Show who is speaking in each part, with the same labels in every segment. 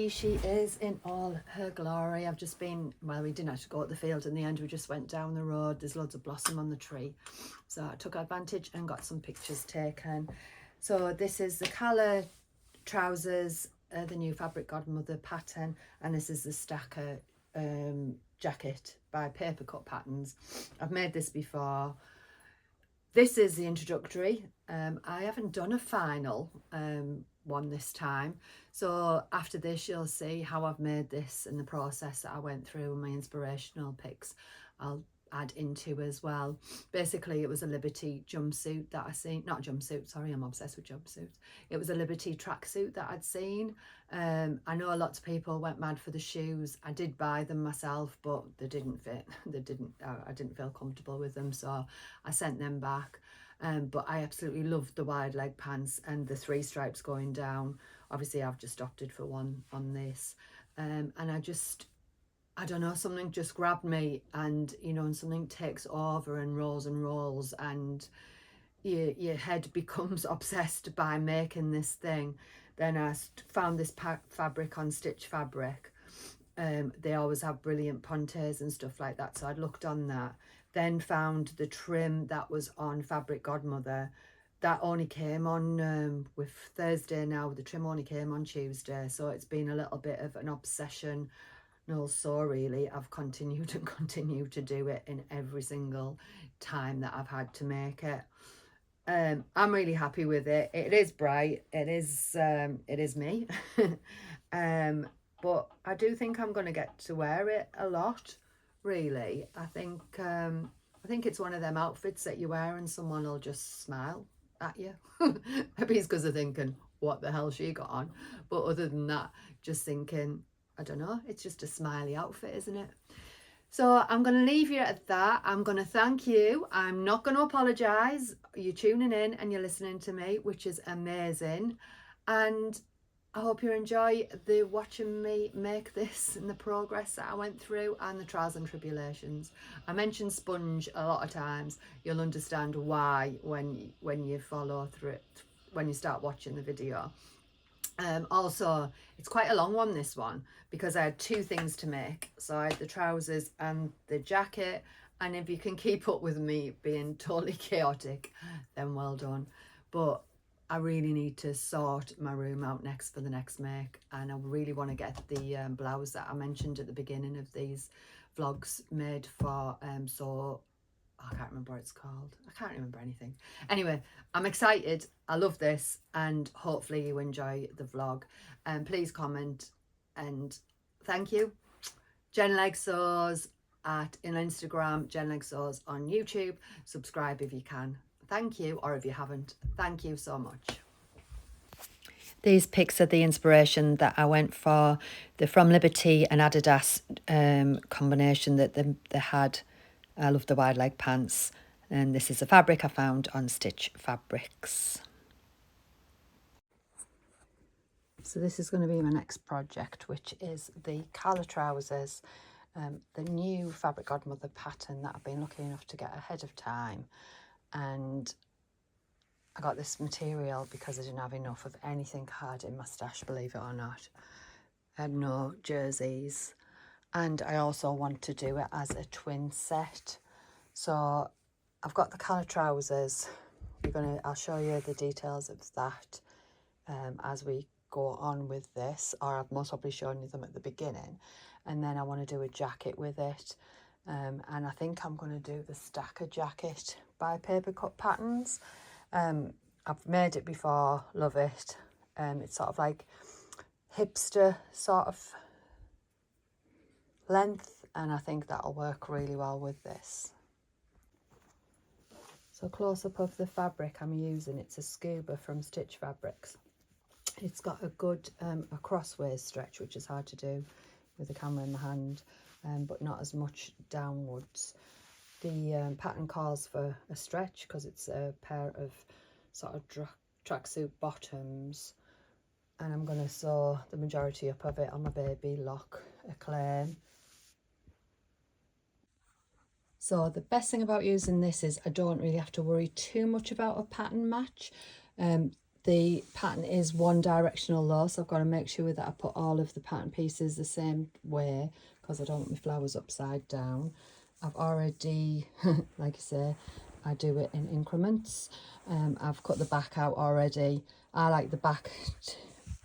Speaker 1: she is in all her glory. I've just been, well, we didn't actually go at the field in the end, we just went down the road. There's loads of blossom on the tree, so I took advantage and got some pictures taken. So this is the Calla trousers, the new Fabric Godmother pattern, and this is the Stacker jacket by Paper Cut Patterns. I've made this before. This is the introductory. I haven't done a final one this time, so after this you'll see how I've made this and the process that I went through, and my inspirational pics I'll add into as well. Basically it was a Liberty jumpsuit that I seen, not jumpsuit, sorry, I'm obsessed with jumpsuits. It was a Liberty tracksuit that I'd seen. I know lots of people went mad for the shoes. I did buy them myself, but they didn't fit. I didn't feel comfortable with them, so I sent them back. But I absolutely loved the wide leg pants and the 3 stripes going down. Obviously I've just opted for one on this, and I don't know, something just grabbed me, and you know, and something takes over and rolls, and your head becomes obsessed by making this thing. Then I found this fabric on Stitch Fabric. They always have brilliant pontes and stuff like that, so I'd looked on that. Then found the trim that was on Fabric Godmother. That only came on with Thursday now. The trim only came on Tuesday, so it's been a little bit of an obsession. No, so really I've continued and continued to do it in every single time that I've had to make it. I'm really happy with it. It is bright. It is me. But I do think I'm going to get to wear it a lot. Really, I think it's one of them outfits that you wear and someone will just smile at you. Maybe it's because they're thinking, what the hell she got on? But other than that, just thinking, I don't know, it's just a smiley outfit, isn't it? So I'm going to leave you at that. I'm going to thank you. I'm not going to apologise. You're tuning in and you're listening to me, which is amazing. And I hope you enjoy watching me make this and the progress that I went through and the trials and tribulations. I mentioned sponge a lot of times. You'll understand why when you follow through it, when you start watching the video. Also, it's quite a long one, this one, because I had 2 things to make. So I had the trousers and the jacket, and if you can keep up with me being totally chaotic, then well done. But I really need to sort my room out next for the next make, and I really want to get the blouse that I mentioned at the beginning of these vlogs made for so I can't remember what it's called. I can't remember anything. Anyway, I'm excited. I love this, and hopefully you enjoy the vlog. Please comment, and thank you. Jen Leg Sews in Instagram, Jen Leg Sews on YouTube. Subscribe if you can. Thank you, or if you haven't, thank you so much. These pics are the inspiration that I went for. They're from Liberty and Adidas combination that they had. I love the wide leg pants, and this is a fabric I found on Stitch Fabrics. So this is going to be my next project, which is the Calla trousers, the new Fabric Godmother pattern that I've been lucky enough to get ahead of time. And I got this material because I didn't have enough of anything hard in my stash, believe it or not. I had no jerseys. And I also want to do it as a twin set. So I've got the Calla trousers. I'll show you the details of that as we go on with this, or I've most probably shown you them at the beginning. And then I want to do a jacket with it. And I think I'm going to do the Stacker jacket by Paper Cut Patterns. I've made it before, love it. It's sort of like hipster sort of length, and I think that'll work really well with this. So close up of the fabric I'm using, it's a scuba from Stitch Fabrics. It's got a good a crossways stretch, which is hard to do with the camera in my hand, but not as much downwards. The pattern calls for a stretch because it's a pair of sort of tracksuit bottoms, and I'm going to sew the majority up of it on my baby lock Acclaim. So the best thing about using this is I don't really have to worry too much about a pattern match. the pattern is one directional though, so I've got to make sure that I put all of the pattern pieces the same way because I don't want my flowers upside down. I've already, like I say, I do it in increments. I've cut the back out already. I like the back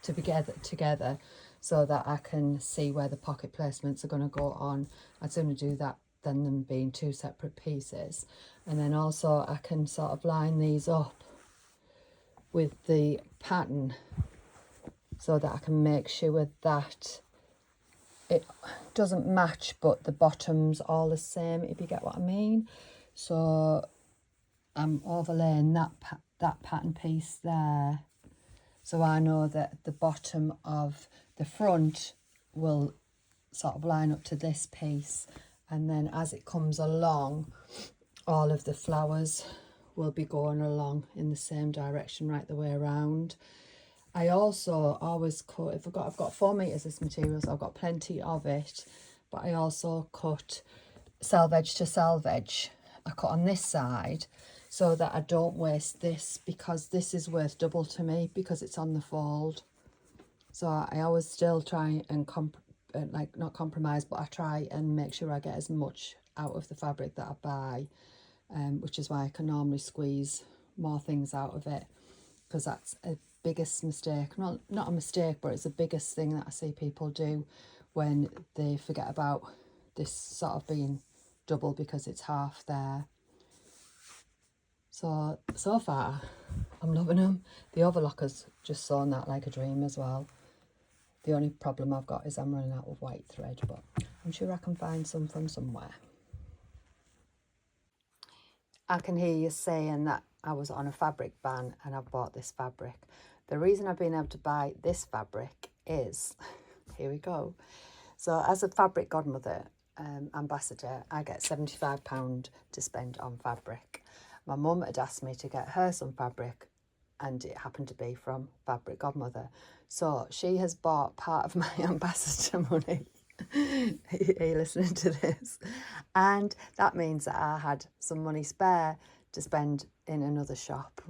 Speaker 1: to be together so that I can see where the pocket placements are going to go on. I'd sooner do that than them being two separate pieces. And then also I can sort of line these up with the pattern so that I can make sure that it doesn't match but the bottom's all the same, if you get what I mean. So I'm overlaying that pattern piece there, so I know that the bottom of the front will sort of line up to this piece, and then as it comes along all of the flowers will be going along in the same direction right the way around. I also always cut, if I've got 4 meters of this material, so I've got plenty of it, but I also cut selvage to selvage. I cut on this side so that I don't waste this, because this is worth double to me because it's on the fold. So I always still try and like not compromise, but I try and make sure I get as much out of the fabric that I buy, which is why I can normally squeeze more things out of it, because that's a biggest mistake. Not a mistake, but it's the biggest thing that I see people do when they forget about this sort of being double because it's half there. So far I'm loving them. The overlocker's just sewn that like a dream as well. The only problem I've got is I'm running out of white thread, but I'm sure I can find some from somewhere. I can hear you saying that I was on a fabric ban and I bought this fabric. The reason I've been able to buy this fabric is, here we go. So as a fabric godmother ambassador, I get £75 to spend on fabric. My mum had asked me to get her some fabric and it happened to be from Fabric Godmother. So she has bought part of my ambassador money. Are you listening to this? And that means that I had some money spare to spend in another shop.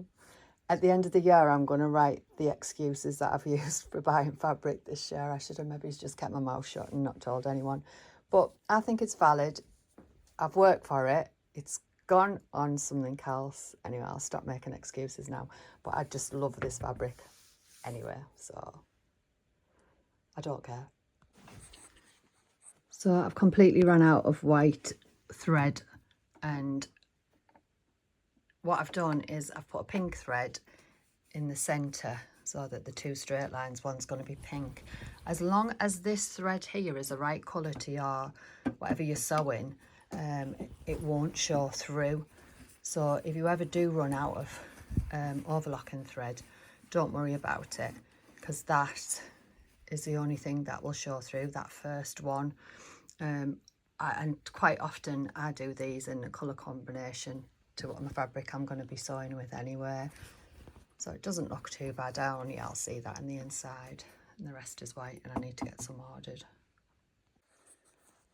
Speaker 1: At the end of the year, I'm going to write the excuses that I've used for buying fabric this year. I should have maybe just kept my mouth shut and not told anyone. But I think it's valid. I've worked for it. It's gone on something else. Anyway, I'll stop making excuses now. But I just love this fabric anyway, so I don't care. So I've completely run out of white thread, and what I've done is I've put a pink thread in the centre so that the two straight lines, one's going to be pink. As long as this thread here is the right colour to your whatever you're sewing, it won't show through. So if you ever do run out of overlocking thread, don't worry about it, because that is the only thing that will show through, that first one. And quite often I do these in a colour combination to what my fabric I'm going to be sewing with anyway, so it doesn't look too bad. Only I'll see that in the inside, and the rest is white, and I need to get some ordered.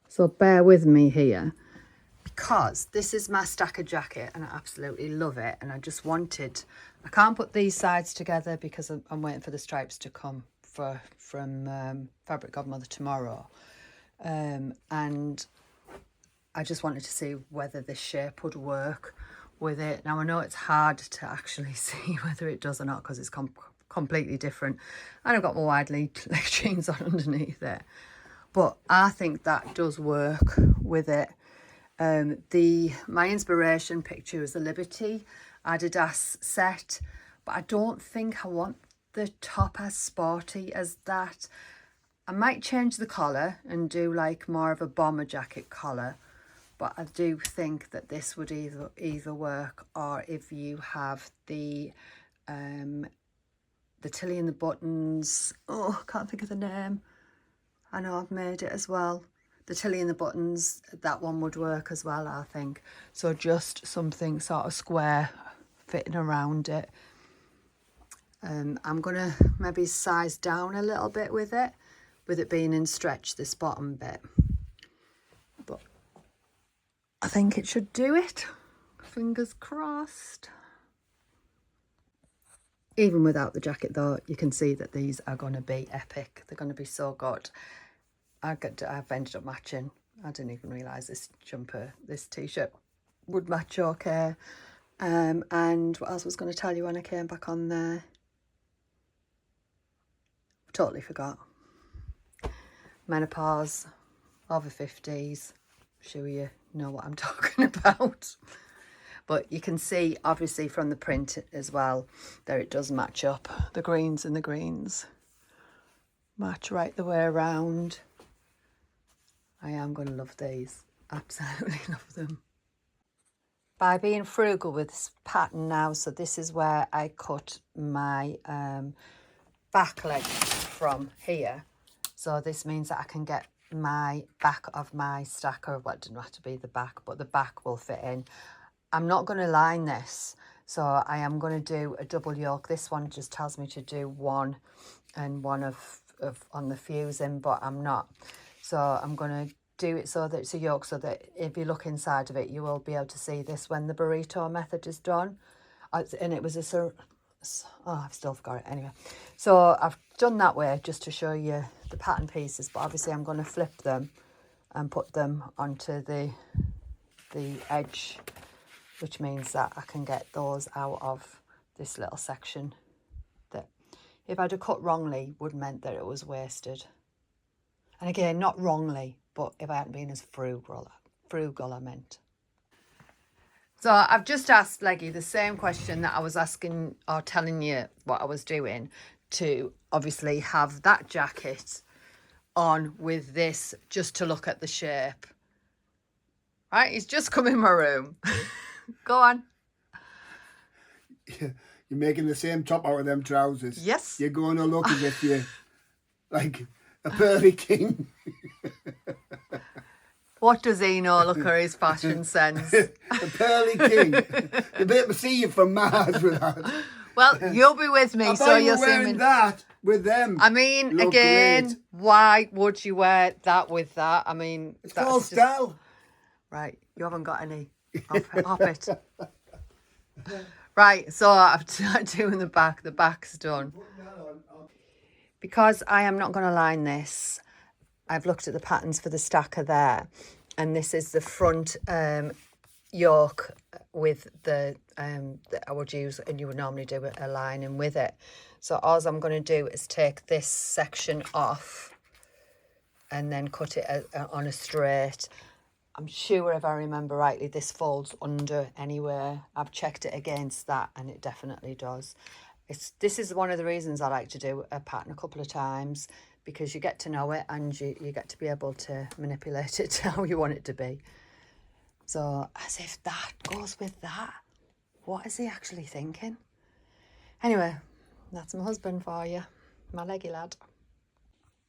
Speaker 1: So bear with me here, because this is my stacker jacket and I absolutely love it, and I just wanted, I can't put these sides together because I'm waiting for the stripes to come from Fabric Godmother tomorrow, and I just wanted to see whether this shape would work with it. Now I know it's hard to actually see whether it does or not because it's completely different, and I've got my wide leg jeans on underneath it, but I think that does work with it. My inspiration picture is the Liberty Adidas set, but I don't think I want the top as sporty as that. I might change the collar and do like more of a bomber jacket collar, but I do think that this would either work, or if you have the Tilly and the Buttons, oh, I can't think of the name. I know I've made it as well. The Tilly and the Buttons, that one would work as well, I think. So just something sort of square fitting around it. I'm going to maybe size down a little bit with it being in stretch, this bottom bit. But I think it should do it. Fingers crossed. Even without the jacket though, you can see that these are going to be epic. They're going to be so good. I've ended up matching. I didn't even realise this jumper, this t-shirt would match okay. And what else was going to tell you when I came back on there? Totally forgot. Menopause, over 50s. Sure you know what I'm talking about. But you can see, obviously, from the print as well, that it does match up. The greens and the greens match right the way around. I am going to love these. Absolutely love them. By being frugal with this pattern now, so this is where I cut my back leg from here. So this means that I can get my back of my stacker, well, it doesn't have to be the back, but the back will fit in. I'm not going to line this, so I am going to do a double yoke. This one just tells me to do one and one of on the fusing, but I'm not. So I'm going to do it so that it's a yoke, so that if you look inside of it, you will be able to see this when the burrito method is done. And it was a I've still forgot it anyway. So I've done that way just to show you the pattern pieces, but obviously I'm going to flip them and put them onto the edge, which means that I can get those out of this little section that if I'd have cut wrongly would have meant that it was wasted. And again, not wrongly, but if I hadn't been as frugal I meant. So I've just asked Leggy the same question that I was asking or telling you what I was doing, to obviously have that jacket on with this just to look at the shape. Right, he's just come in my room. Go on.
Speaker 2: You're making the same top out of them trousers.
Speaker 1: Yes.
Speaker 2: You're going to look as if you're like a pearly king.
Speaker 1: What does he know? Look at his fashion sense.
Speaker 2: A pearly king. You'll be able to see you from Mars with that.
Speaker 1: Well, you'll be with me,
Speaker 2: I
Speaker 1: so
Speaker 2: you're
Speaker 1: you'll see
Speaker 2: wearing
Speaker 1: me.
Speaker 2: that with them.
Speaker 1: I mean,
Speaker 2: Look
Speaker 1: again,
Speaker 2: great.
Speaker 1: why would you wear that with that? I mean,
Speaker 2: It's
Speaker 1: that's
Speaker 2: called
Speaker 1: just...
Speaker 2: style.
Speaker 1: Right, you haven't got any. Hop it. Right, so I've doing the back. The back's done. Because I am not going to line this, I've looked at the patterns for the stacker there, and this is the front yoke with the that I would use, and you would normally do a lining with it. So all I'm going to do is take this section off and then cut it on a straight. I'm sure, if I remember rightly, this folds under anyway. I've checked it against that, and it definitely does. This is one of the reasons I like to do a pattern a couple of times, because you get to know it and you get to be able to manipulate it to how you want it to be. So as if that goes with that. What is he actually thinking? Anyway, that's my husband for you, my Leggylad.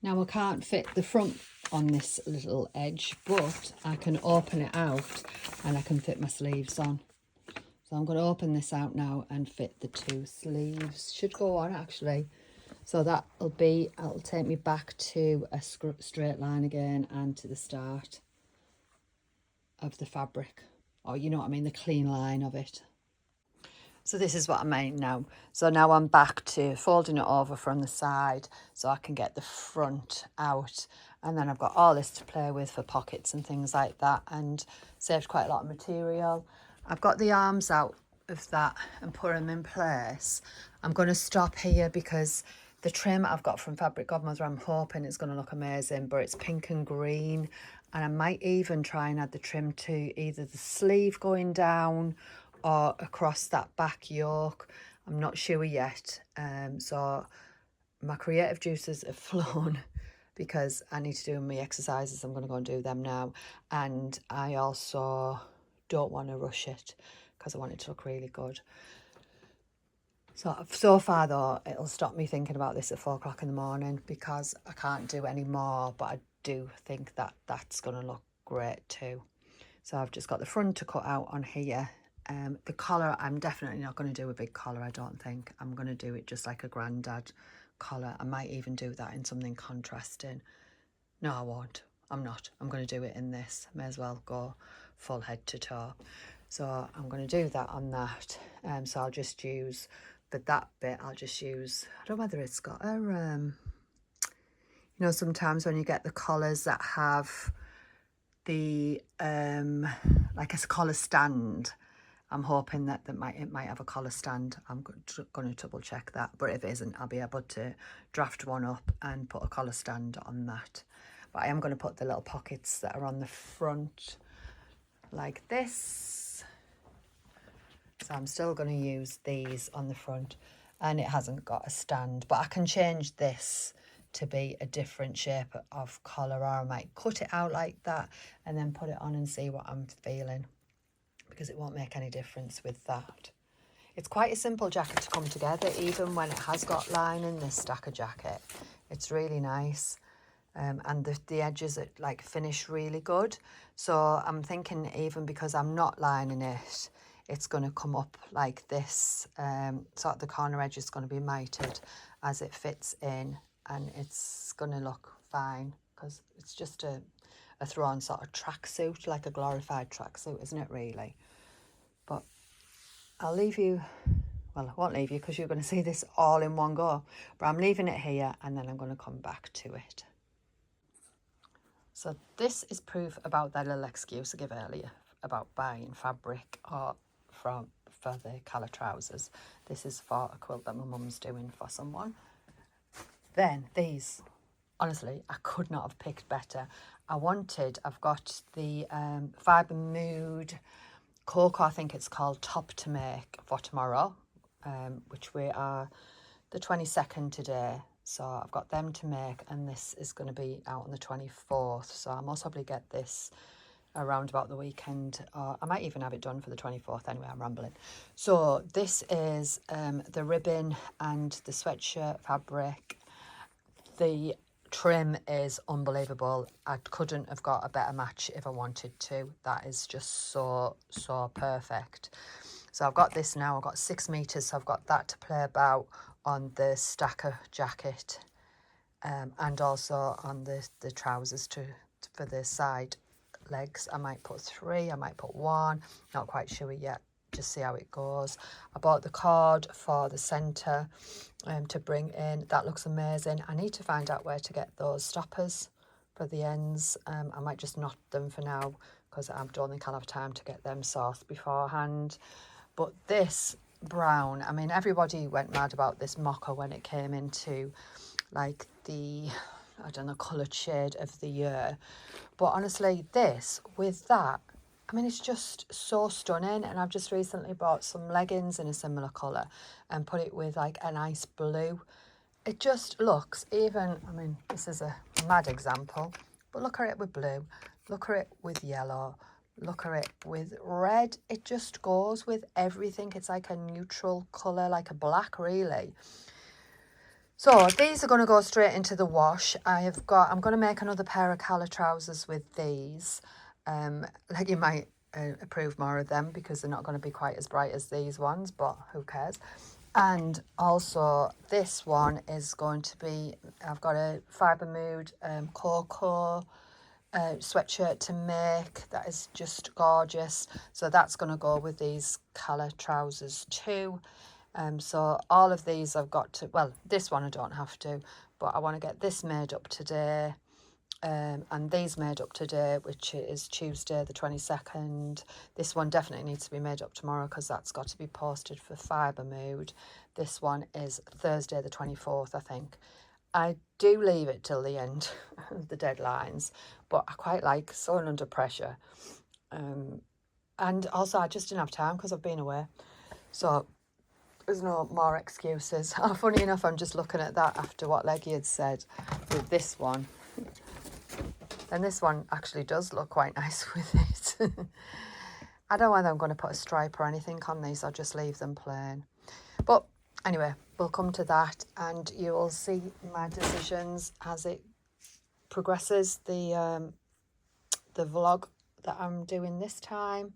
Speaker 1: Now I can't fit the front on this little edge, but I can open it out and I can fit my sleeves on. So I'm going to open this out now and fit the two sleeves. Should go on actually. So that'll take me back to a straight line again and to the start of the fabric. Or you know what I mean, the clean line of it. So this is what I mean now. So now I'm back to folding it over from the side so I can get the front out. And then I've got all this to play with for pockets and things like that, and saved quite a lot of material. I've got the arms out of that and put them in place. I'm going to stop here because the trim I've got from Fabric Godmother, I'm hoping it's going to look amazing, but it's pink and green. And I might even try and add the trim to either the sleeve going down or across that back yoke. I'm not sure yet. So my creative juices have flown because I need to do my exercises. I'm going to go and do them now. And I also don't want to rush it because I want it to look really good. So far though, it'll stop me thinking about this at 4 o'clock in the morning because I can't do any more, but I do think that that's going to look great too. So I've just got the front to cut out on here. The collar, I'm definitely not going to do a big collar, I don't think. I'm going to do it just like a granddad collar. I might even do that in something contrasting. No, I won't. I'm not. I'm going to do it in this. May as well go full head to toe. So I'm going to do that on that. So I'll just use for that bit, I'll just use, I don't know whether it's got a, you know, sometimes when you get the collars that have the, like a collar stand, I'm hoping that it might have a collar stand. I'm going to double check that, but if it isn't, I'll be able to draft one up and put a collar stand on that. But I am going to put the little pockets that are on the front like this. So I'm still going to use these on the front, and it hasn't got a stand, but I can change this to be a different shape of collar, or I might cut it out like that and then put it on and see what I'm feeling, because it won't make any difference with that. It's quite a simple jacket to come together, even when it has got lining, this stacker jacket. It's really nice. And the edges are like finish really good. So I'm thinking, even because I'm not lining it, it's going to come up like this. So the corner edge is going to be mited as it fits in, and it's going to look fine, because it's just a throw-on sort of tracksuit, like a glorified tracksuit, isn't it really? But I'll leave you, well, I won't leave you because you're going to see this all in one go, but I'm leaving it here and then I'm going to come back to it. So this is proof about that little excuse I gave earlier about buying fabric or for the Calla trousers. This is for a quilt that my mum's doing for someone. Then these, honestly, I could not have picked better. I've got the Fibre Mood Cocoa, I think it's called, top to make for tomorrow, which we are the 22nd today. So I've got them to make, and this is going to be out on the 24th. So I'll most probably get this around about the weekend, or I might even have it done for the 24th. Anyway, I'm rambling. So this is the ribbon and the sweatshirt fabric. The trim is unbelievable. I couldn't have got a better match if I wanted to. That is just so perfect. So I've got this now. I've got 6 meters, so I've got that to play about on the stacker jacket, and also on the trousers for the side legs. I might put 3, I might put 1, not quite sure yet, just see how it goes. I bought the cord for the centre to bring in. That looks amazing. I need to find out where to get those stoppers for the ends. I might just knot them for now, because I don't think I'll have time to get them sourced beforehand. But this brown, I mean, everybody went mad about this mocha when it came into like the, I don't know, coloured shade of the year. But honestly, this with that, I mean, it's just so stunning. And I've just recently bought some leggings in a similar colour and put it with like a nice blue. It just looks, even, I mean, this is a mad example, but look at it with blue, look at it with yellow, look at it with red. It just goes with everything. It's like a neutral colour, like a black, really. So these are going to go straight into the wash. I'm going to make another pair of Calla trousers with these. Like, you might approve more of them because they're not going to be quite as bright as these ones, but who cares? And also this one is going to be, I've got a Fibre Mood Cocoa sweatshirt to make. That is just gorgeous. So that's going to go with these Calla trousers too. So all of these I've got to, well, this one I don't have to, but I want to get this made up today. And these made up today, which is Tuesday the 22nd. This one definitely needs to be made up tomorrow because that's got to be posted for Fibre Mood. This one is Thursday the 24th, I think. I do leave it till the end of the deadlines, but I quite like sewing under pressure. And also I just didn't have time because I've been away. So there's no more excuses. Funny enough, I'm just looking at that after what Leggy had said with this one. And this one actually does look quite nice with it. I don't know whether I'm going to put a stripe or anything on these. I'll just leave them plain. But anyway, we'll come to that and you will see my decisions as it progresses, the vlog that I'm doing this time.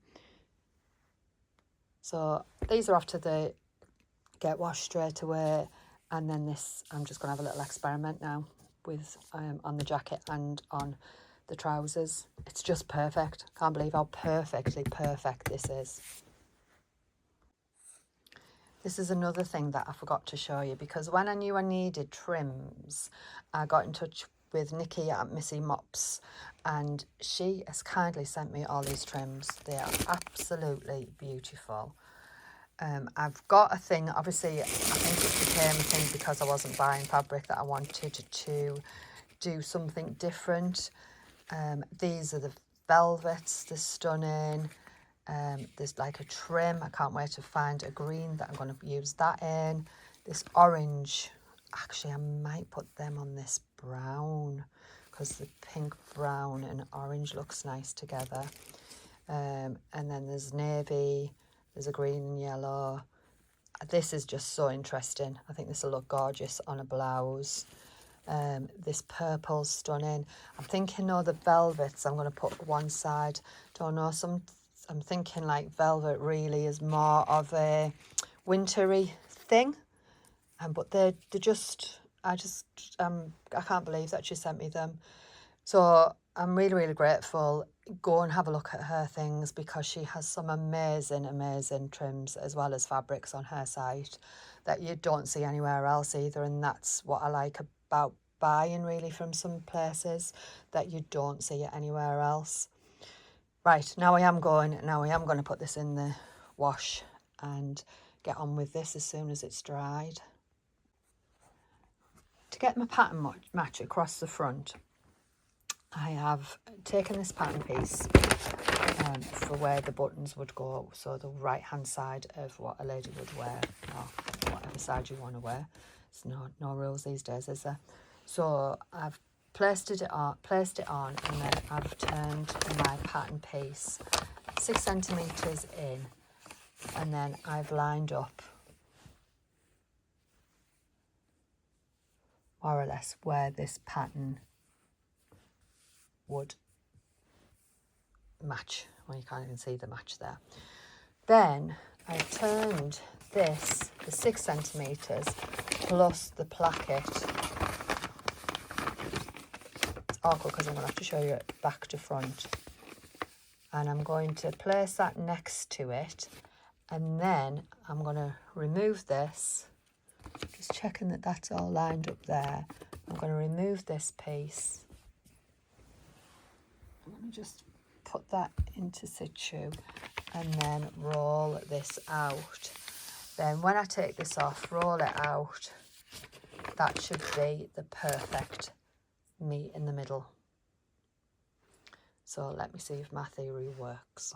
Speaker 1: So these are off to the get washed straight away, and then this, I'm just going to have a little experiment now with on the jacket and on the trousers. It's just perfect. Can't believe how perfect this is. This is another thing that I forgot to show you, because when I knew I needed trims, I got in touch with Nikki at Missy Mops, and she has kindly sent me all these trims. They are absolutely beautiful. I've got a thing, obviously I think it became a thing because I wasn't buying fabric, that I wanted to do something different. These are the velvets, they're stunning. There's like a trim, I can't wait to find a green that I'm going to use that in. This orange, actually I might put them on this brown, because the pink, brown and orange looks nice together. And then there's navy, there's a green and yellow. This is just so interesting. I think this will look gorgeous on a blouse. This purple's stunning. I'm thinking, the velvets I'm going to put one side. Don't know, I'm thinking like velvet really is more of a wintry thing. But they're just, I can't believe that she sent me them. So I'm really, really grateful. Go and have a look at her things, because she has some amazing, amazing trims as well as fabrics on her site that you don't see anywhere else either. And that's what I like about buying really from some places, that you don't see it anywhere else. Right, now I am going to put this in the wash and get on with this as soon as it's dried. To get my pattern match across the front, I have taken this pattern piece for where the buttons would go, so the right hand side of what a lady would wear, or whatever side you want to wear. There's no rules these days, is there? So I've placed it on, and then I've turned my pattern piece 6 centimetres in, and then I've lined up more or less where this pattern would match. Well, you can't even see the match there. Then I turned this, the 6 centimetres plus the placket. It's awkward because I'm going to have to show you it back to front. And I'm going to place that next to it, and then I'm going to remove this, just checking that that's all lined up there. I'm going to remove this piece. I'm going to just put that into situ and then roll this out. Then when I take this off, roll it out, that should be the perfect meet in the middle. So let me see if my theory works.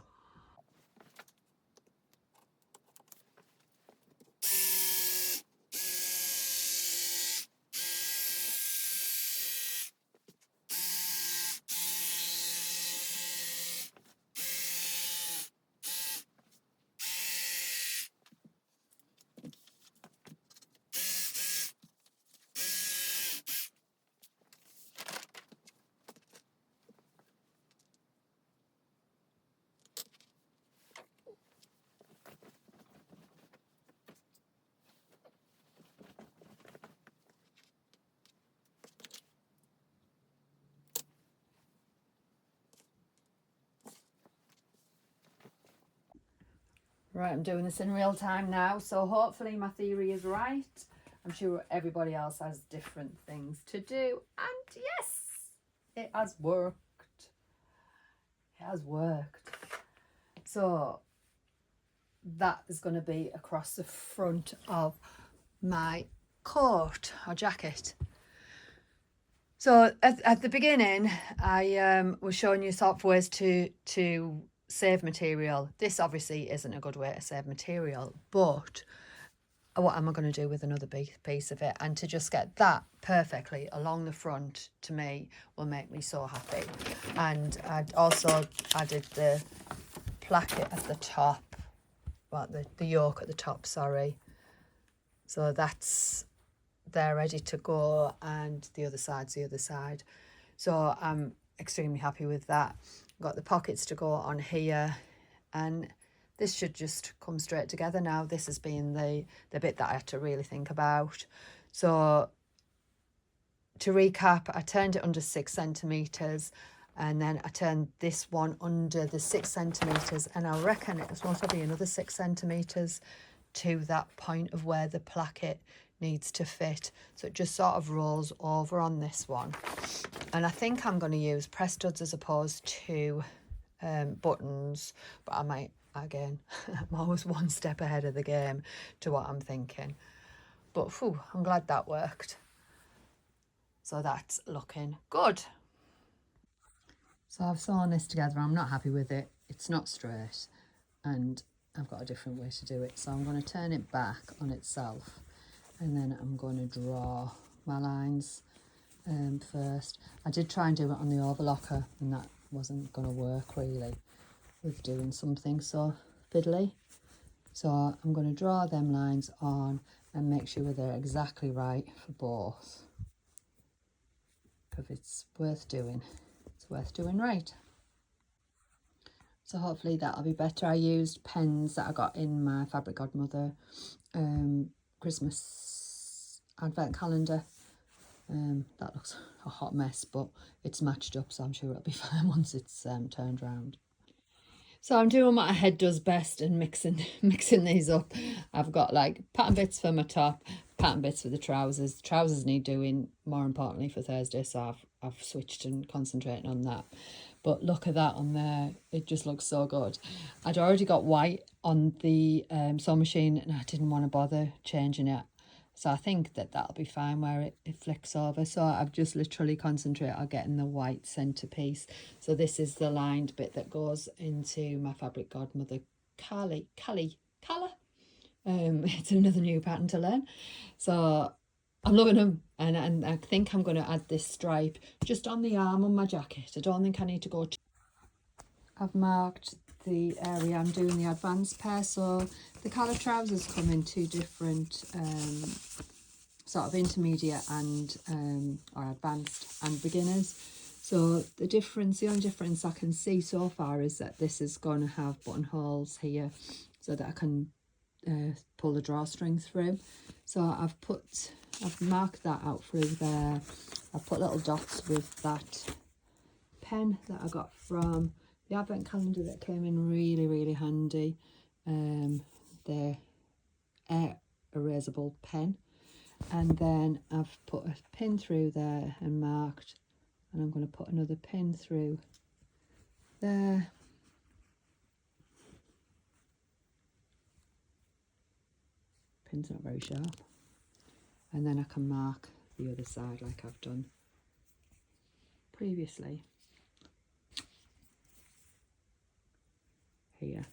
Speaker 1: Right, I'm doing this in real time now, so hopefully my theory is right. I'm sure everybody else has different things to do, and yes, it has worked. It has worked. So that is going to be across the front of my coat or jacket. So at the beginning, I was showing you sort of ways to save material. This obviously isn't a good way to save material, but what am I going to do with another big piece of it? And to just get that perfectly along the front, to me, will make me so happy. And I also added the placket at the top, well, the yoke at the top, sorry. So that's, they're ready to go, and the other side's the other side. So I'm extremely happy with that. Got the pockets to go on here, and this should just come straight together now. This has been the bit that I had to really think about. So to recap, I turned it under 6 centimetres, and then I turned this one under the 6 centimetres, and I reckon it was supposed to be another 6 centimetres to that point of where the placket needs to fit. So it just sort of rolls over on this one. And I think I'm going to use press studs as opposed to buttons, but I might, again, I'm always one step ahead of the game to what I'm thinking. But phew, I'm glad that worked. So that's looking good. So I've sewn this together. I'm not happy with it. It's not straight and I've got a different way to do it. So I'm going to turn it back on itself and then I'm going to draw my lines first. I did try and do it on the overlocker and that wasn't going to work really with doing something so fiddly. So I'm going to draw them lines on and make sure they're exactly right for both. Because it's worth doing. It's worth doing right. So hopefully that'll be better. I used pens that I got in my Fabric Godmother Christmas advent calendar. That looks a hot mess, but it's matched up, so I'm sure it'll be fine once it's turned round. So I'm doing what my head does best and mixing these up. I've got like pattern bits for my top, pattern bits for the trousers. The trousers need doing, more importantly, for Thursday, so I've switched and concentrating on that. But look at that on there. It just looks so good. I'd already got white on the sewing machine and I didn't want to bother changing it. So I think that'll be fine where it flicks over. So I've just literally concentrated on getting the white centerpiece. So this is the lined bit that goes into my Fabric Godmother Calla. It's another new pattern to learn. So I'm loving them, and I think I'm going to add this stripe just on the arm on my jacket. I don't think I need to go. I've marked the area I'm doing the advanced pair, so the Calla trousers come in two different sort of intermediate and or advanced and beginners. So the only difference I can see so far is that this is going to have buttonholes here so that I can pull the drawstring through. So I've marked that out through there. I've put little dots with that pen that I got from the advent calendar that came in really handy. The air erasable pen. And then I've put a pin through there and marked, and I'm going to put another pin through there. Pin's not very sharp. And then I can mark the other side like I've done previously. Here.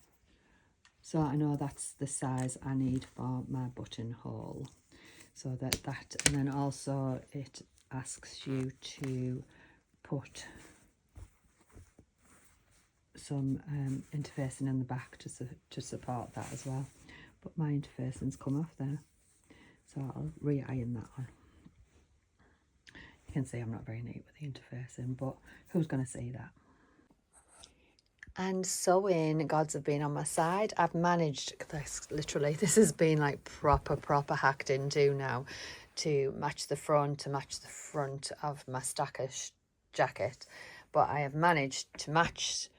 Speaker 1: So I know that's the size I need for my buttonhole. So that, and then also it asks you to put some interfacing in the back to support that as well. But my interfacing's come off there, so I'll re-iron that one. You can see I'm not very neat with the interfacing, but who's going to see that? And sewing gods have been on my side. I've managed, this has been like proper hacked into now, to match the front of my stackish jacket. But I have managed to match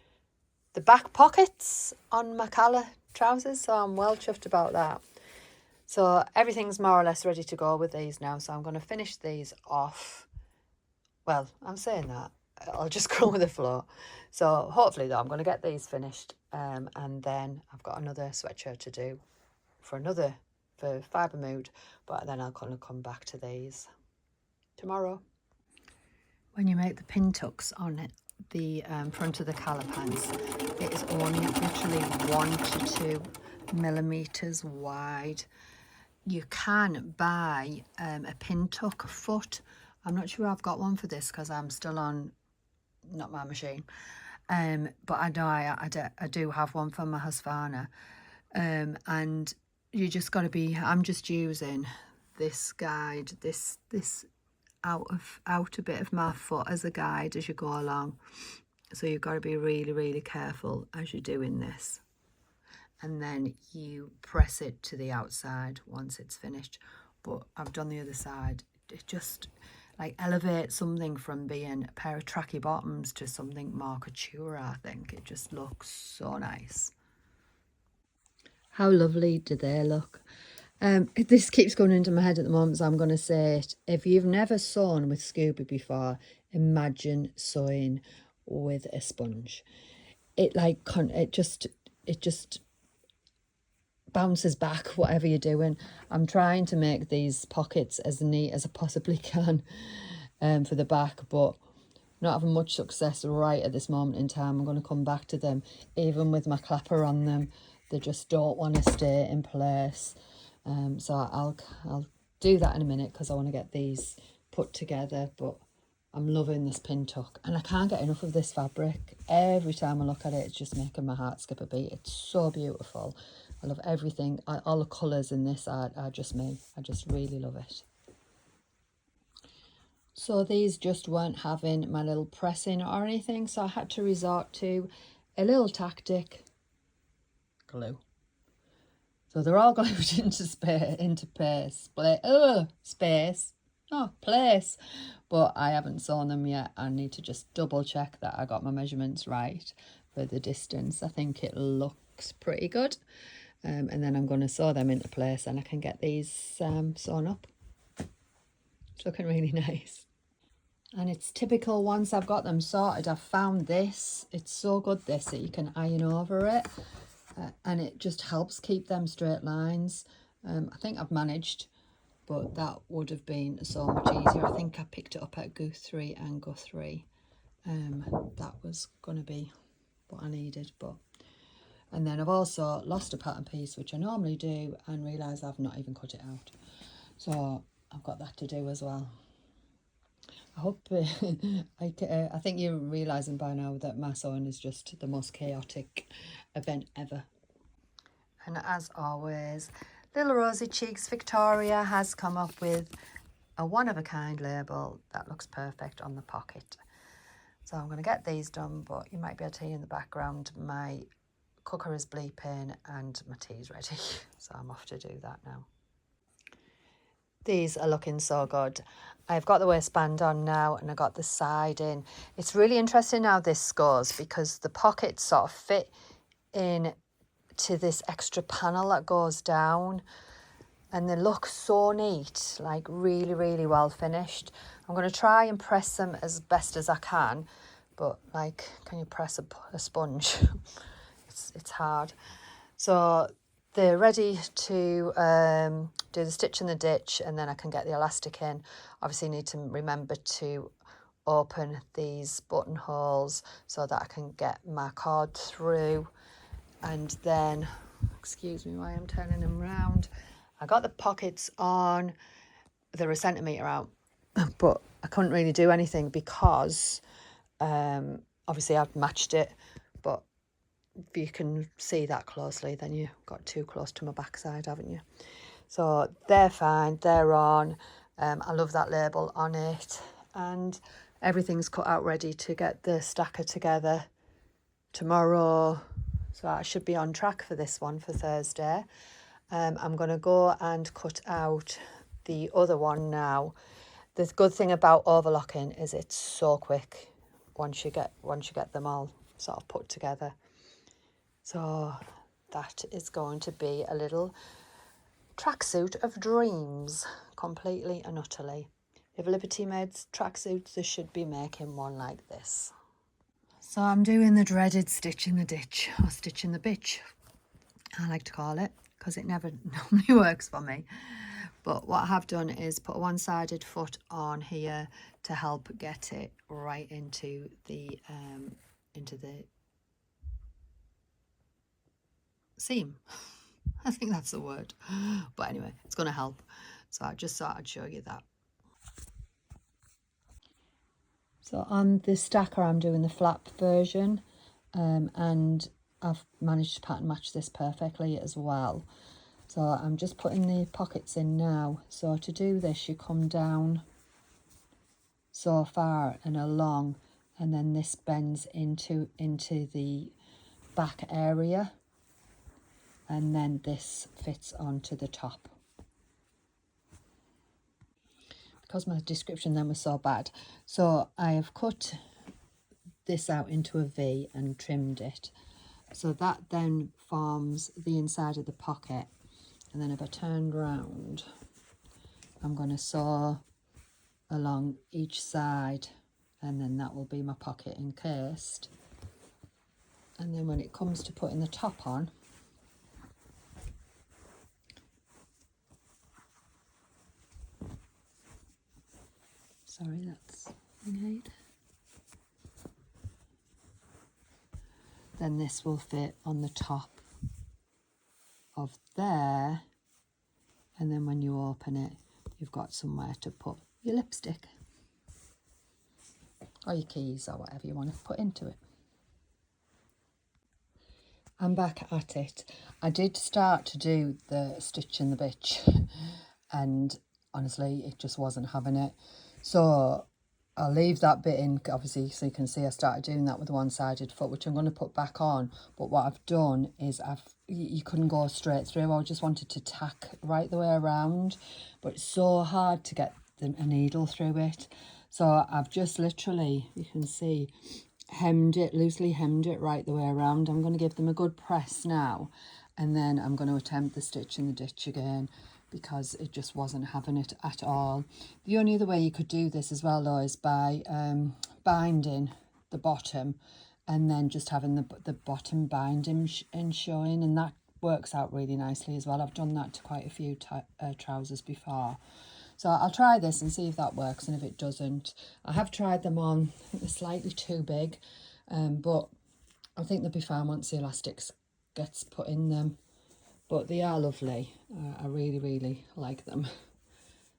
Speaker 1: the back pockets on my Calla trousers, so I'm well chuffed about that. So everything's more or less ready to go with these now, so I'm going to finish these off. Well, I'm saying that. I'll just go with the flow. So hopefully though I'm going to get these finished, and then I've got another sweatshirt to do for Fibre Mood, but then I'll kind of come back to these tomorrow. When you make the pin tucks on it, the front of the Calla pants, it is only literally 1 to 2 millimeters wide. You can buy a pin tuck foot. I'm not sure I've got one for this because I'm still on not my machine, but I know I do have one for my Husqvarna, and you just got to be, I'm just using this guide, this out a bit of my foot as a guide as you go along, so you've got to be really careful as you're doing this, and then you press it to the outside once it's finished. But I've done the other side. It just like elevate something from being a pair of tracky bottoms to something more couture. I think it just looks so nice. How lovely do they look? This keeps going into my head at the moment, so I'm going to say it. If you've never sewn with Scooby before, imagine sewing with a sponge. It just bounces back whatever you're doing. I'm trying to make these pockets as neat as I possibly can for the back, but not having much success right at this moment in time. I'm going to come back to them. Even with my clapper on them, they just don't want to stay in place. So I'll do that in a minute because I want to get these put together. But I'm loving this pin tuck, and I can't get enough of this fabric. Every time I look at it, it's just making my heart skip a beat. It's so beautiful. I love everything. All the colours in this are just me. I just really love it. So these just weren't having my little pressing or anything, so I had to resort to a little tactic: glue. So they're all glued into place. But I haven't sewn them yet. I need to just double check that I got my measurements right for the distance. I think it looks pretty good. And then I'm going to sew them into place and I can get these sewn up. It's looking really nice. And it's typical, once I've got them sorted, I've found this. It's so good, this, that you can iron over it. And it just helps keep them straight lines. I think I've managed, but that would have been so much easier. I think I picked it up at Guthrie and Guthrie. That was going to be what I needed. And then I've also lost a pattern piece, which I normally do, and realise I've not even cut it out. So I've got that to do as well. I hope, I think you're realising by now that my sewing is just the most chaotic event ever. And as always, Little Rosy Cheeks Victoria has come up with a one-of-a-kind label that looks perfect on the pocket. So I'm going to get these done, but you might be able to hear in the background my cooker is bleeping and my tea's ready. So I'm off to do that now. These are looking so good. I've got the waistband on now and I got the side in. It's really interesting how this goes because the pockets sort of fit in to this extra panel that goes down and they look so neat, like really, really well finished. I'm going to try and press them as best as I can, but like, can you press a sponge? It's hard. So they're ready to do the stitch in the ditch, and then I can get the elastic in. Obviously need to remember to open these buttonholes so that I can get my cord through. And then, excuse me while I'm turning them round, I got the pockets on. They're a centimetre out, but I couldn't really do anything because obviously I've matched it, but if you can see that closely, then you got too close to my backside, haven't you? So they're fine, they're on. I love that label on it, and everything's cut out ready to get the stacker together tomorrow. So I should be on track for this one for Thursday. I'm going to go and cut out the other one now. The good thing about overlocking is it's so quick once you get them all sort of put together. So that is going to be a little tracksuit of dreams, completely and utterly. If Liberty made tracksuits, they should be making one like this. So I'm doing the dreaded stitch in the ditch, or stitch in the bitch, I like to call it, because it never normally works for me. But what I have done is put a one-sided foot on here to help get it right into the seam. I think that's the word. But anyway, it's going to help. So I just thought I'd show you that. So on the stacker, I'm doing the flap version, and I've managed to pattern match this perfectly as well. So I'm just putting the pockets in now. So to do this, you come down so far and along, and then this bends into the back area, and then this fits onto the top. Because my description then was so bad, so I have cut this out into a V and trimmed it, So that then forms the inside of the pocket. And then if I turned round, I'm going to sew along each side, and then that will be my pocket encased. And then when it comes to putting the top on, sorry, that's made. Then this will fit on the top of there, and then when you open it, you've got somewhere to put your lipstick or your keys or whatever you want to put into it. I'm back at it. I did start to do the stitch in the bitch and honestly it just wasn't having it, so I'll leave that bit in, obviously, so you can see I started doing that with the one-sided foot, which I'm going to put back on. But what I've done is you couldn't go straight through. I just wanted to tack right the way around, but it's so hard to get a needle through it. So I've just literally, you can see, loosely hemmed it right the way around. I'm going to give them a good press now, and then I'm going to attempt the stitch in the ditch again, because it just wasn't having it at all. The only other way you could do this as well, though, is by binding the bottom and then just having the bottom binding showing, and that works out really nicely as well. I've done that to quite a few trousers before. So I'll try this and see if that works, and if it doesn't, I have tried them on. I think they're slightly too big, but I think they'll be fine once the elastics gets put in them. But they are lovely. I really, really like them.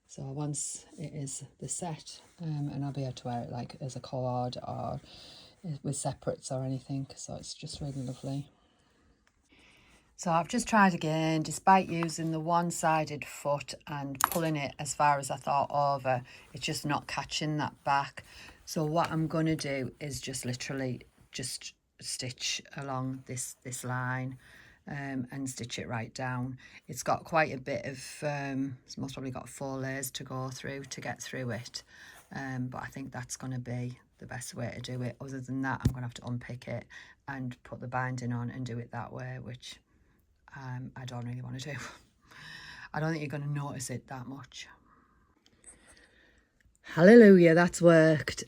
Speaker 1: So once it is the set, and I'll be able to wear it like as a cord or with separates or anything. So it's just really lovely. So I've just tried again, despite using the one-sided foot and pulling it as far as I thought over, it's just not catching that back. So what I'm going to do is just literally just stitch along this line. And stitch it right down. It's got quite a bit of, it's most probably got 4 layers to go through to get through it. But I think that's going to be the best way to do it. Other than that, I'm going to have to unpick it and put the binding on and do it that way, which I don't really want to do. I don't think you're going to notice it that much. Hallelujah, that's worked.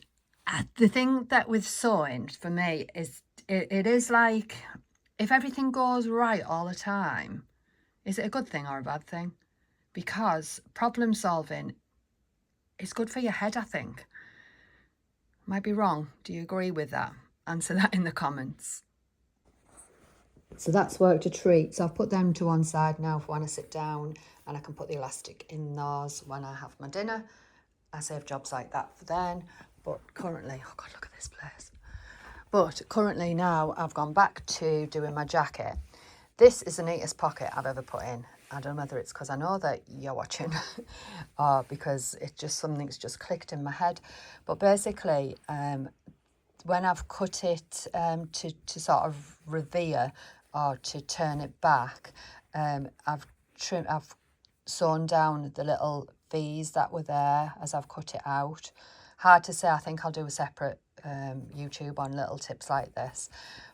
Speaker 1: The thing that with sewing for me is it is like, if everything goes right all the time, is it a good thing or a bad thing? Because problem solving is good for your head, I think. Might be wrong. Do you agree with that? Answer that in the comments. So that's worked a treat. So I've put them to one side now for when I sit down, and I can put the elastic in those when I have my dinner. I save jobs like that for then. But currently, oh God, look at this place. But currently now I've gone back to doing my jacket. This is the neatest pocket I've ever put in. I don't know whether it's because I know that you're watching or because it's just something's just clicked in my head. But basically, when I've cut it to sort of revere or to turn it back, I've sewn down the little V's that were there as I've cut it out. Hard to say. I think I'll do a separate YouTube on little tips like this.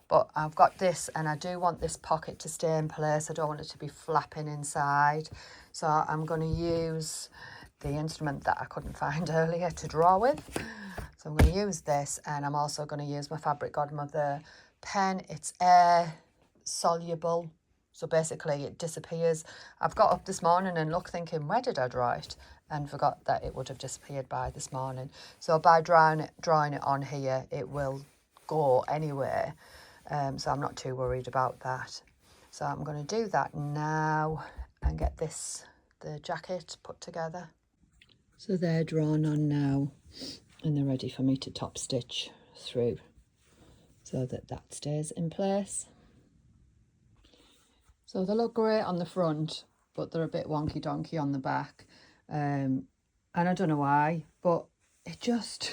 Speaker 1: But I've got this, and I do want this pocket to stay in place. I don't want it to be flapping inside. So I'm going to use the instrument that I couldn't find earlier to draw with. So I'm going to use this, and I'm also going to use my Fabric Godmother pen. It's air soluble, so basically it disappears. I've got up this morning and looked thinking, where did I draw it? And forgot that it would have disappeared by this morning. So by drawing it on here, it will go anywhere. So I'm not too worried about that. So I'm going to do that now and get the jacket put together. So they're drawn on now, and they're ready for me to top stitch through so that stays in place. So they look great on the front, but they're a bit wonky donkey on the back. And I don't know why, but it just,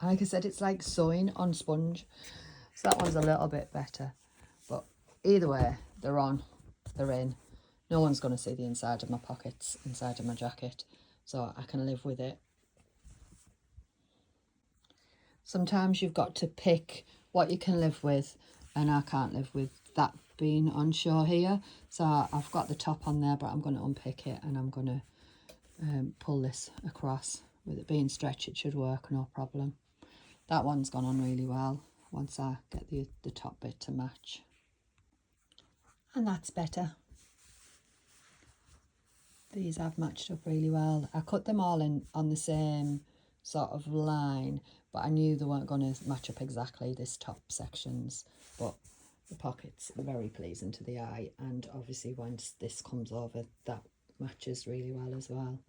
Speaker 1: like I said, it's like sewing on sponge. So that one's a little bit better. But either way, they're on, they're in. No one's going to see the inside of my pockets, inside of my jacket. So I can live with it. Sometimes you've got to pick what you can live with and I can't live with that being unsure here. So I've got the top on there, but I'm going to unpick it and I'm going to pull this across. With it being stretched, it should work, no problem. That one's gone on really well once I get the top bit to match. And that's better. These have matched up really well. I cut them all in on the same sort of line, but I knew they weren't going to match up exactly, this top sections. But the pockets are very pleasing to the eye, and obviously once this comes over, that matches really well as well.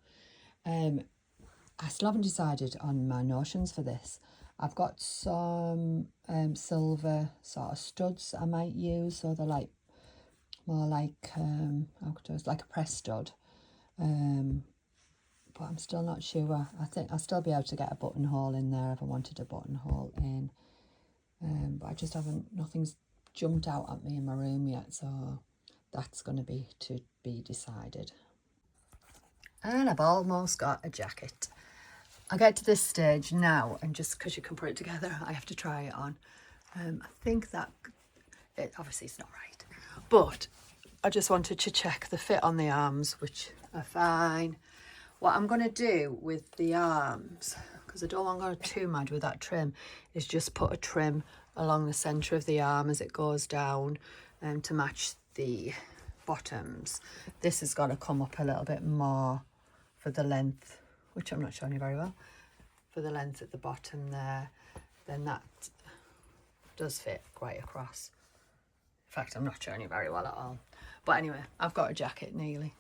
Speaker 1: I still haven't decided on my notions for this. I've got some silver sort of studs I might use, so they're like more like like a press stud. But I'm still not sure. I think I'll still be able to get a buttonhole in there if I wanted a buttonhole in. But I just haven't, nothing's jumped out at me in my room yet, so that's going to be decided. And I've almost got a jacket. I get to this stage now, and just because you can put it together, I have to try it on. I think that it obviously it's not right, but I just wanted to check the fit on the arms, which are fine. What I'm going to do with the arms, because I don't want to go too mad with that trim, is just put a trim along the centre of the arm as it goes down to match the bottoms. This has got to come up a little bit more for the length, which I'm not showing you very well, for the length at the bottom there. Then that does fit quite across. In fact, I'm not showing you very well at all. But anyway, I've got a jacket nearly.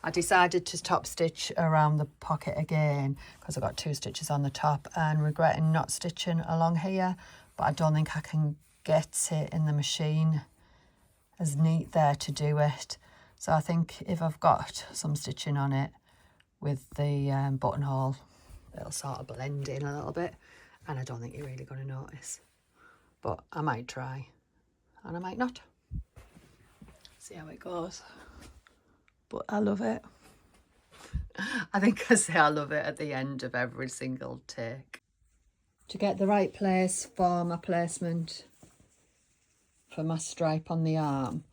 Speaker 1: I decided to top stitch around the pocket again because I got 2 stitches on the top, and regretting not stitching along here, but I don't think I can get it in the machine as neat there to do it. So I think if I've got some stitching on it with the buttonhole, it'll sort of blend in a little bit, and I don't think you're really going to notice. But I might try, and I might not. See how it goes. But I love it. I think I say I love it at the end of every single take. To get the right place for my placement for my stripe on the arm,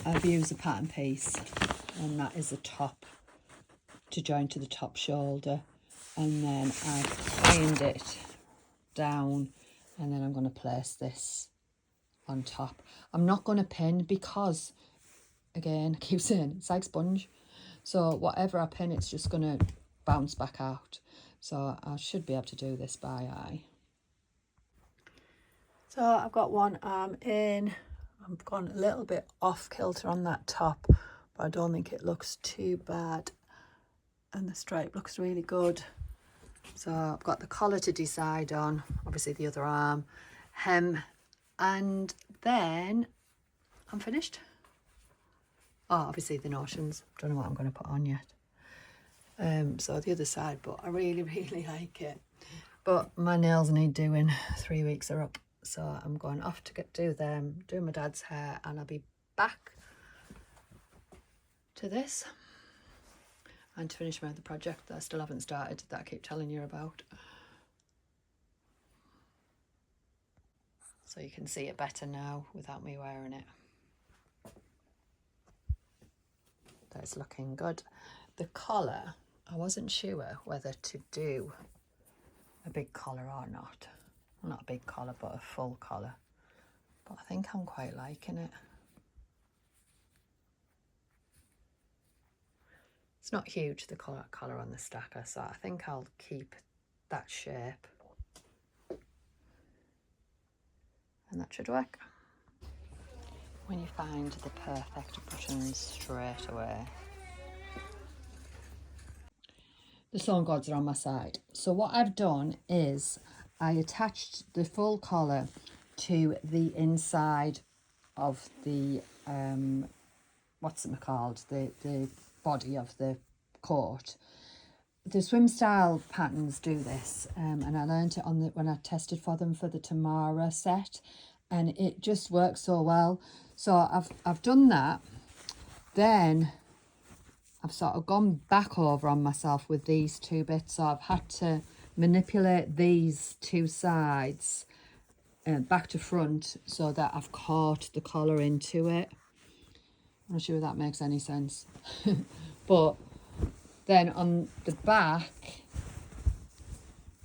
Speaker 1: I've used a pattern piece, and that is the top to join to the top shoulder, and then I've ironed it down, and then I'm going to place this on top. I'm not going to pin because, again, I keep saying it's like sponge, so whatever I pin, it's just going to bounce back out. So I should be able to do this by eye. So I've got one arm in. I've gone a little bit off kilter on that top, but I don't think it looks too bad, and the stripe looks really good. So I've got the collar to decide on, obviously the other arm, hem, and then I'm finished. Oh, obviously the notions, don't know what I'm going to put on yet. So the other side, but I really like it. But my nails need doing, 3 weeks are up, so I'm going off to do them, do my dad's hair, and I'll be back to this and to finish my other project that I still haven't started, that I keep telling you about. So you can see it better now without me wearing it. That's looking good. The collar, I wasn't sure whether to do a big collar or not. Well, not a big collar, but a full collar. But I think I'm quite liking it. It's not huge, the collar on the stacker, so I think I'll keep that shape. And that should work. When you find the perfect buttons straight away. The sewing cords are on my side. So what I've done is I attached the full collar to the inside of the, what's it called? The body of the coat. The swim style patterns do this, and I learned it on when I tested for them for the Tamara set, and it just works so well. So I've done that. Then I've sort of gone back over on myself with these 2 bits, so I've had to manipulate these 2 sides back to front so that I've caught the collar into it. I'm not sure if that makes any sense. But then on the back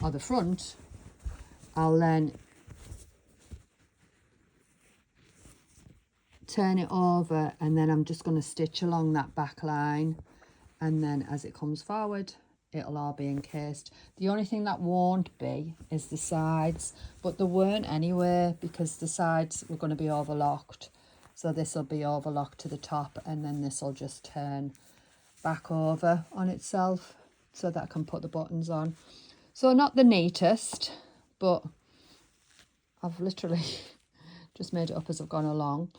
Speaker 1: or the front, I'll then turn it over, and then I'm just going to stitch along that back line, and then as it comes forward it'll all be encased. The only thing that won't be is the sides, but they weren't anyway because the sides were going to be overlocked. So this will be overlocked to the top, and then this will just turn back over on itself so that I can put the buttons on. So not the neatest, but I've literally just made it up as I've gone along.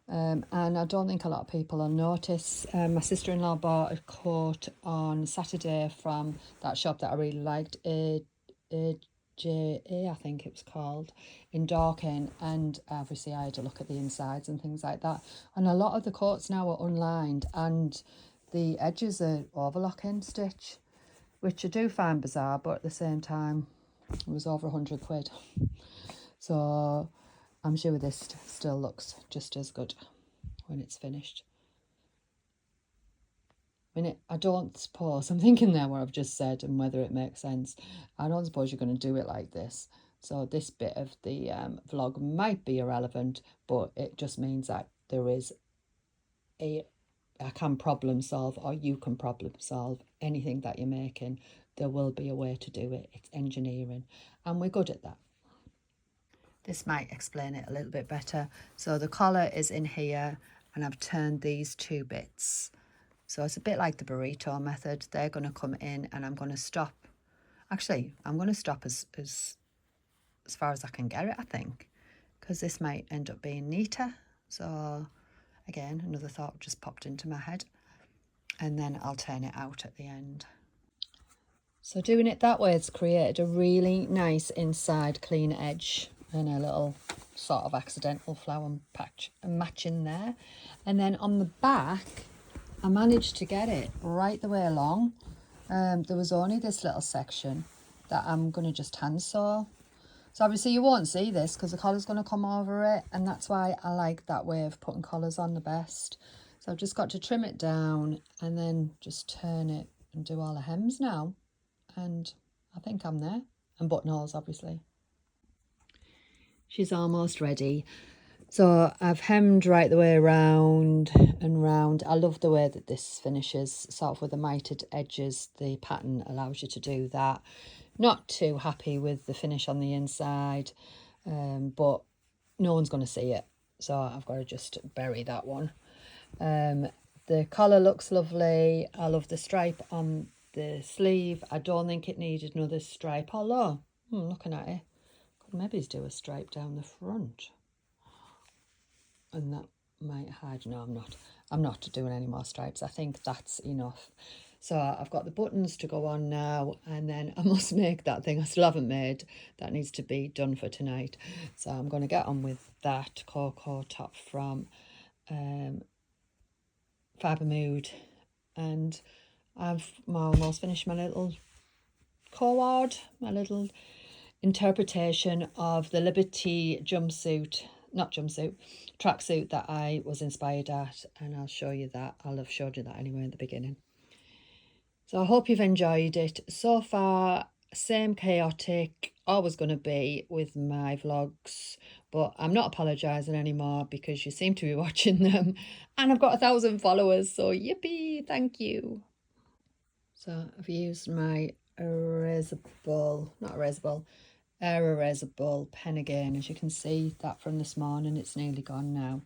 Speaker 1: And I don't think a lot of people will notice. My sister-in-law bought a coat on Saturday from that shop that I really liked, AJA, I think it was called, in Dorking, and obviously I had to look at the insides and things like that. And a lot of the coats now are unlined, and the edges are overlocking stitch, which I do find bizarre, but at the same time, it was over 100 quid. So I'm sure this still looks just as good when it's finished. I don't suppose, I'm thinking there what I've just said and whether it makes sense. I don't suppose you're going to do it like this. So this bit of the vlog might be irrelevant, but it just means that there is I can problem solve, or you can problem solve anything that you're making. There will be a way to do it. It's engineering, and we're good at that. This might explain it a little bit better. So the collar is in here, and I've turned these two bits. So it's a bit like the burrito method. They're going to come in, and I'm going to stop. Actually, I'm going to stop as far as I can get it, I think, because this might end up being neater. So again, another thought just popped into my head, and then I'll turn it out at the end. So doing it that way, it's created a really nice inside clean edge and a little sort of accidental flower patch and match in there. And then on the back, I managed to get it right the way along. There was only this little section that I'm going to just hand sew. So obviously you won't see this because the collar's going to come over it, and that's why I like that way of putting collars on the best. So I've just got to trim it down and then just turn it and do all the hems now. And I think I'm there. And buttonholes, obviously. She's almost ready. So I've hemmed right the way around and round. I love the way that this finishes, sort of with the mitered edges. The pattern allows you to do that. Not too happy with the finish on the inside, but no one's going to see it. So I've got to just bury that one. The collar looks lovely. I love the stripe on the sleeve. I don't think it needed another stripe, although, looking at it, could maybe do a stripe down the front. And that might hide. No, I'm not doing any more stripes. I think that's enough. So I've got the buttons to go on now, and then I must make that thing I still haven't made. That needs to be done for tonight. So I'm going to get on with that cocoa top from Fibre Mood, and I've almost finished my little cord, my little interpretation of the Liberty tracksuit that I was inspired at, and I'll show you that. I'll have showed you that anyway in the beginning. So I hope you've enjoyed it so far. Same chaotic, always going to be with my vlogs, but I'm not apologising anymore because you seem to be watching them, and I've got 1,000 followers, so yippee, thank you. So I've used my air erasable pen again. As you can see, that from this morning, it's nearly gone now,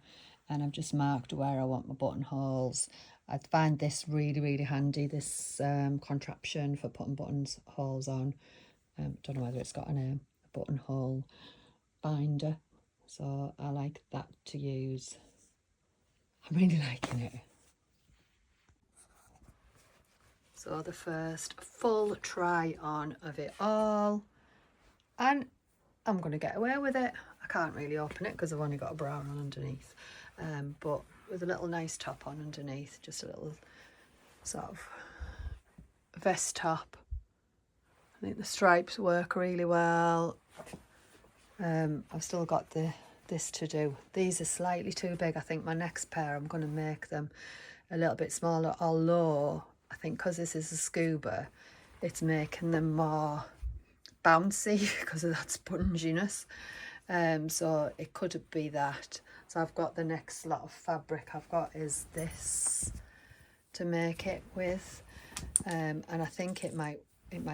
Speaker 1: and I've just marked where I want my buttonholes. I find this really, really handy, this contraption for putting buttonholes on. Don't know whether it's got a name, a buttonhole binder. So I like that to use. I'm really liking it. So the first full try on of it all, and I'm going to get away with it. I can't really open it because I've only got a bra on underneath, but with a little nice top on underneath, just a little sort of vest top. I think the stripes work really well. I've still got this to do. These are slightly too big. I think my next pair, I'm going to make them a little bit smaller, although I think because this is a scuba, it's making them more bouncy because of that sponginess. So it could be that. So I've got the next lot of fabric I've got is this to make it with, and I think it might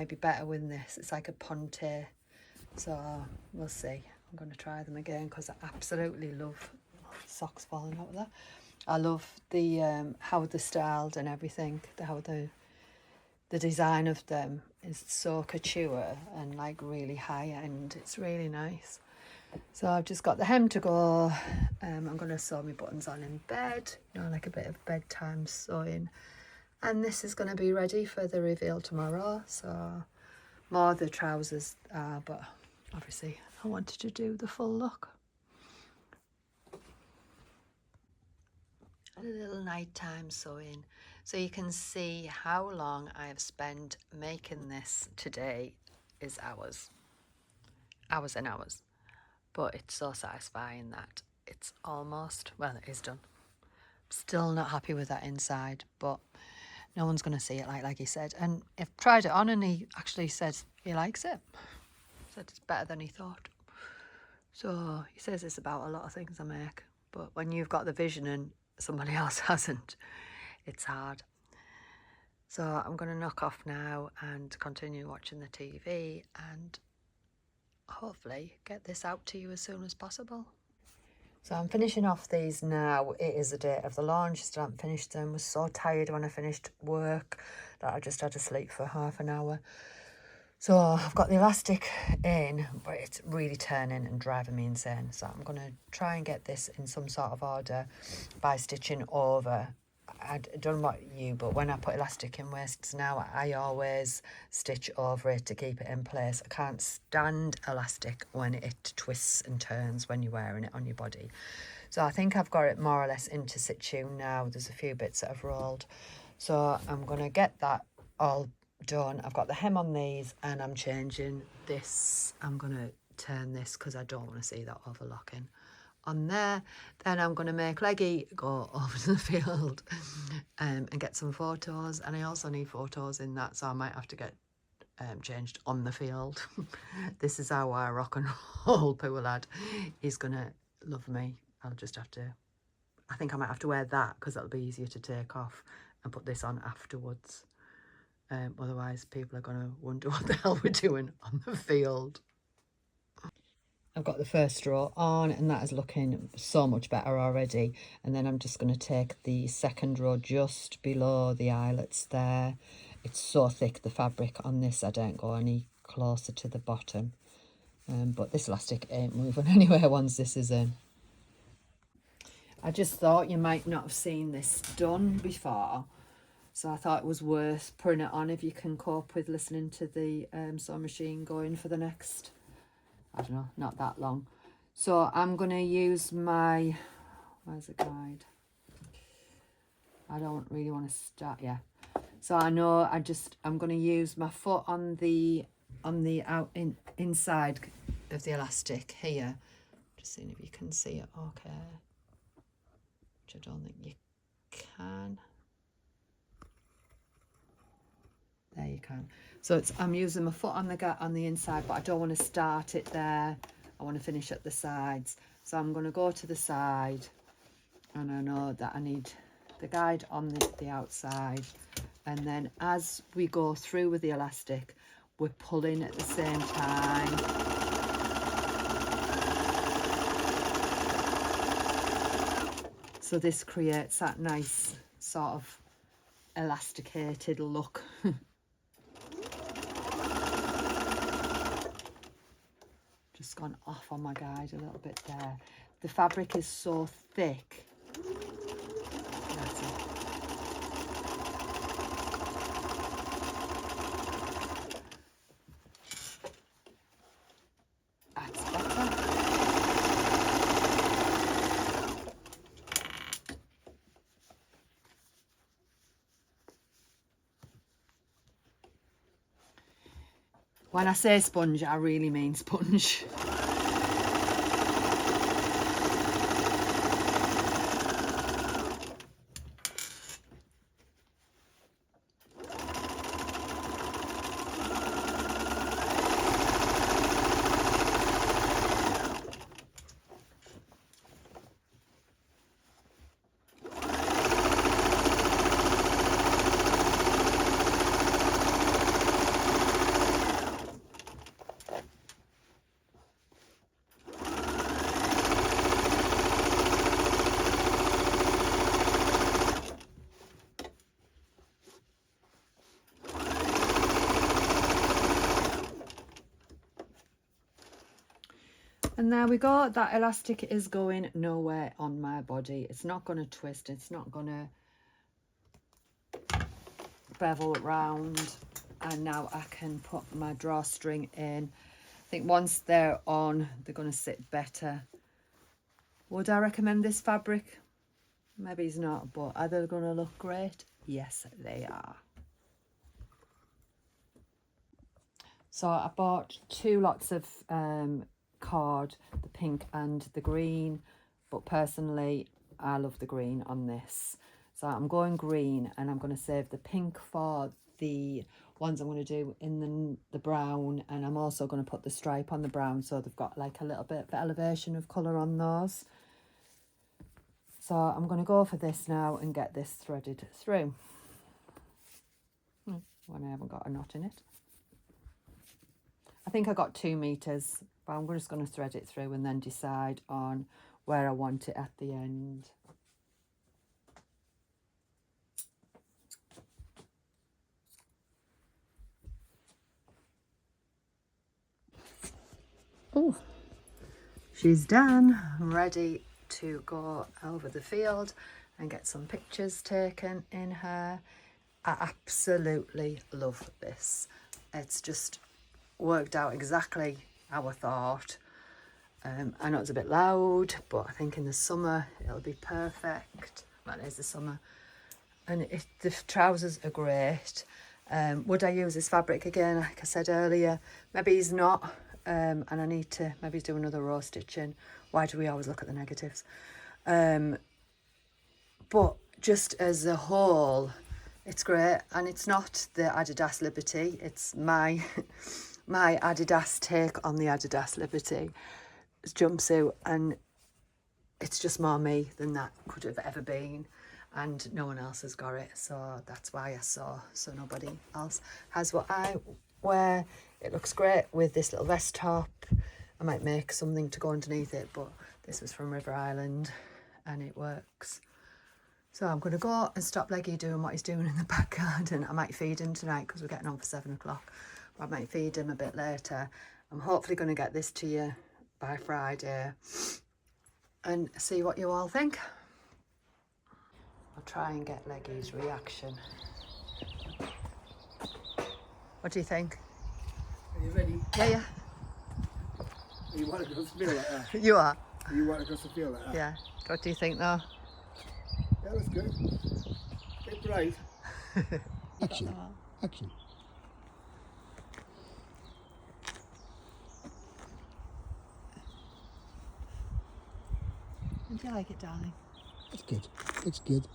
Speaker 1: be better with this. It's like a ponte, so we'll see. I'm going to try them again because I absolutely love socks falling out of that. I love the how they're styled and everything. How the design of them is so couture and like really high end. It's really nice. So I've just got the hem to go. I'm going to sew my buttons on in bed, you know, like a bit of bedtime sewing. And this is going to be ready for the reveal tomorrow. So more of the trousers are, but obviously I wanted to do the full look. A little nighttime sewing. So you can see how long I have spent making this today is hours. Hours and hours. But it's so satisfying that it's almost, well, it is done. Still not happy with that inside, but no one's going to see it like he said. And I've tried it on and he actually says he likes it. Said it's better than he thought. So he says it's about a lot of things I make, but when you've got the vision and somebody else hasn't, it's hard. So I'm going to knock off now and continue watching the TV and hopefully get this out to you as soon as possible. So I'm finishing off these now. It is the day of the launch. Still haven't finished them. Was so tired when I finished work that I just had to sleep for half an hour. So I've got the elastic in, but it's really turning and driving me insane. So I'm going to try and get this in some sort of order by stitching over. I don't know about you, but when I put elastic in waists now, I always stitch over it to keep it in place. I can't stand elastic when it twists and turns when you're wearing it on your body. So I think I've got it more or less into situ now. There's a few bits that have rolled. So I'm going to get that all done. I've got the hem on these and I'm changing this. I'm going to turn this because I don't want to see that overlocking on there. Then I'm going to make Leggy go over to the field and get some photos, and I also need photos in that, so I might have to get changed on the field. This is how I rock and roll, poor lad. He's going to love me. I'll just have to, I think I might have to wear that because that'll be easier to take off and put this on afterwards. Otherwise people are going to wonder what the hell we're doing on the field. I've got the first row on and that is looking so much better already. And then I'm just going to take the second row just below the eyelets there. It's so thick, the fabric on this, I don't go any closer to the bottom. But this elastic ain't moving anywhere once this is in. I just thought you might not have seen this done before. So I thought it was worth putting it on if you can cope with listening to the sewing machine going for the next, I don't know, not that long. So I'm going to use my, where's the guide? I don't really want to start, yeah. So I know I'm going to use my foot on the inside of the elastic here. Just seeing if you can see it okay. Which I don't think you can. There you can. So I'm using my foot on the inside, but I don't want to start it there. I want to finish at the sides. So I'm going to go to the side, and I know that I need the guide on the outside. And then as we go through with the elastic, we're pulling at the same time. So this creates that nice sort of elasticated look. Just gone off on my guide a little bit there. The fabric is so thick. That's it. That's better. When I say sponge, I really mean sponge. And there we go. That elastic is going nowhere on my body. It's not going to twist. It's not going to bevel round. And now I can put my drawstring in. I think once they're on, they're going to sit better. Would I recommend this fabric? Maybe it's not, but are they going to look great? Yes, they are. So I bought 2 lots of cord, the pink and the green, but personally I love the green on this. So I'm going green, and I'm going to save the pink for the ones I'm going to do in the brown, and I'm also going to put the stripe on the brown so they've got like a little bit of elevation of colour on those. So I'm going to go for this now and get this threaded through. When I haven't got a knot in it. I think I got 2 meters, but I'm just going to thread it through and then decide on where I want it at the end. Oh, she's done, ready to go over the field and get some pictures taken in her. I absolutely love this. It's just worked out exactly how I thought. I know it's a bit loud, but I think in the summer it'll be perfect. Well, it is the summer. And the trousers are great. Would I use this fabric again? Like I said earlier, maybe he's not. And I need to maybe do another row stitching. Why do we always look at the negatives? But just as a whole, it's great. And it's not the Adidas Liberty. It's my my Adidas take on the Adidas Liberty jumpsuit. And it's just more me than that could have ever been. And no one else has got it. So that's why I saw. So nobody else has what I wear. It looks great with this little vest top. I might make something to go underneath it, but this was from River Island and it works. So I'm going to go and stop Leggy doing what he's doing in the back garden. I might feed him tonight because we're getting on for 7 o'clock. But I might feed him a bit later. I'm hopefully going to get this to you by Friday and see what you all think. I'll try and get Leggy's reaction. What do you think?
Speaker 2: Are you ready?
Speaker 1: Yeah.
Speaker 2: You want to go to feel like that?
Speaker 1: You are?
Speaker 2: You want to go to feel like that?
Speaker 1: Yeah. What do you think though?
Speaker 2: Yeah, that's good. Bit bright. Action. Action.
Speaker 1: Do you like it, darling?
Speaker 2: It's good. It's good.